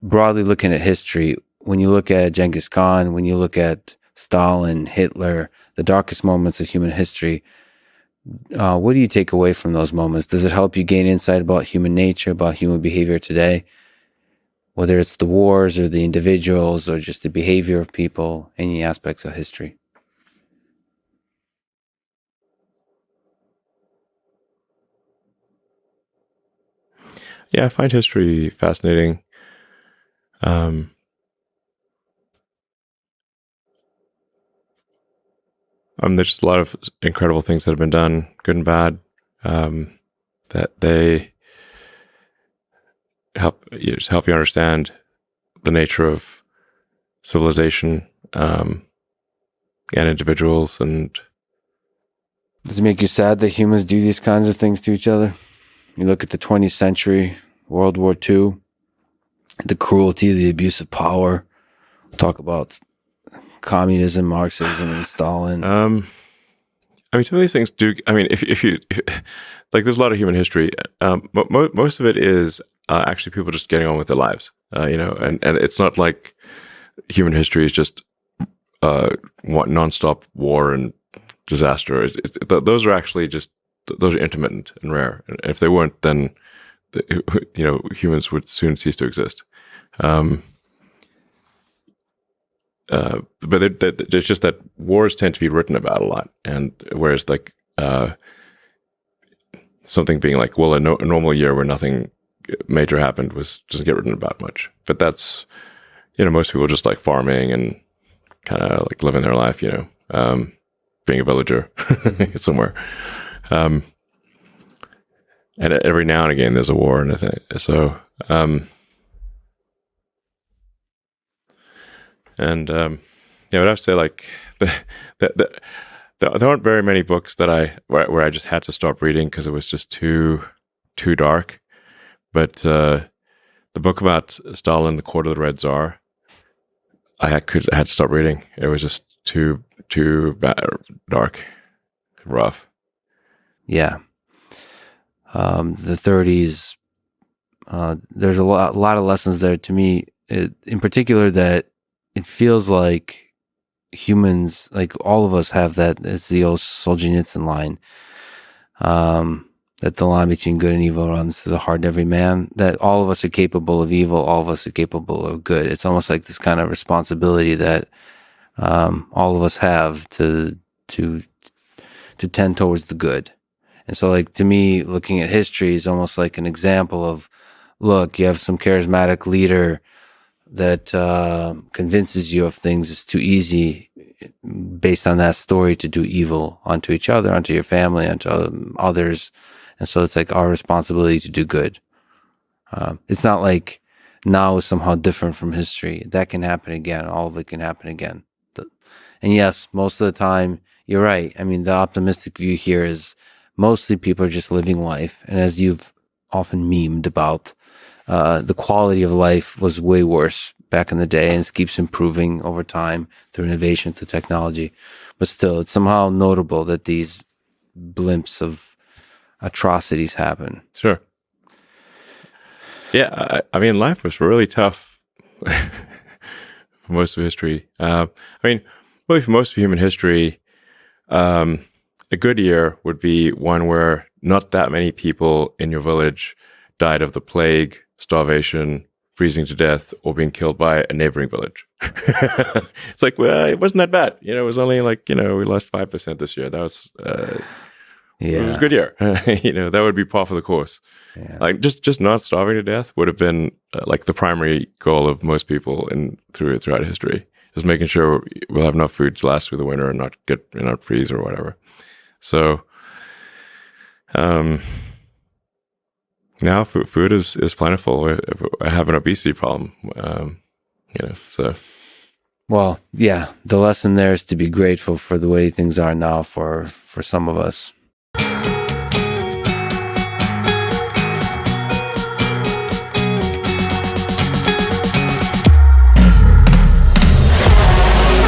broadly looking at history, when you look at Genghis Khan, when you look at Stalin, Hitler, the darkest moments of human history, what do you take away from those moments? Does it help you gain insight about human nature, about human behavior today? Whether it's the wars or the individuals or just the behavior of people, any aspects of history? Yeah, I find history fascinating. There's just a lot of incredible things that have been done, good and bad, that they help you understand the nature of civilization and individuals. And does it make you sad that humans do these kinds of things to each other? You look at the 20th century, World War II, the cruelty, the abuse of power. Talk about communism, Marxism, and Stalin. Some of these things do. If you like, there's a lot of human history. Most of it is actually people just getting on with their lives. And it's not like human history is just nonstop war and disaster. Those are actually just, those are intermittent and rare. And if they weren't, then humans would soon cease to exist. But it's just that wars tend to be written about a lot, and whereas like something being like, well, a normal year where nothing major happened doesn't get written about much. But that's, most people just like farming and kind of like living their life, being a villager somewhere. And every now and again there's a war, and I think so. But I have to say, like, there aren't very many books that where I just had to stop reading because it was just too dark. But the book about Stalin, The Court of the Red Tsar, I had to stop reading. It was just too dark, rough. Yeah. The 30s, there's a lot of lessons there to me, in particular, that it feels like humans, like all of us have that. It's the old Solzhenitsyn line, that the line between good and evil runs through the heart of every man, that all of us are capable of evil, all of us are capable of good. It's almost like this kind of responsibility that all of us have to tend towards the good. And so, like, to me, looking at history is almost like an example of, look, you have some charismatic leader that convinces you of things. It's too easy based on that story to do evil onto each other, onto your family, onto others. And so it's like our responsibility to do good. It's not like now is somehow different from history. That can happen again. All of it can happen again. And yes, most of the time, you're right. I mean, the optimistic view here is mostly people are just living life. And as you've often memed about, the quality of life was way worse back in the day, and it keeps improving over time through innovation, through technology. But still, it's somehow notable that these blimps of atrocities happen. Sure. Yeah, I mean, life was really tough for most of history. Really for most of human history, a good year would be one where not that many people in your village died of the plague, starvation, freezing to death, or being killed by a neighboring village. It's like, well, it wasn't that bad. It was only like, we lost 5% this year. That was, it was a good year. That would be par for the course. Yeah. Like just not starving to death would have been like the primary goal of most people throughout history. Just making sure we'll have enough food to last through the winter and not freeze or whatever. So, now food is plentiful. I have an obesity problem, so. Well, yeah, the lesson there is to be grateful for the way things are now for some of us.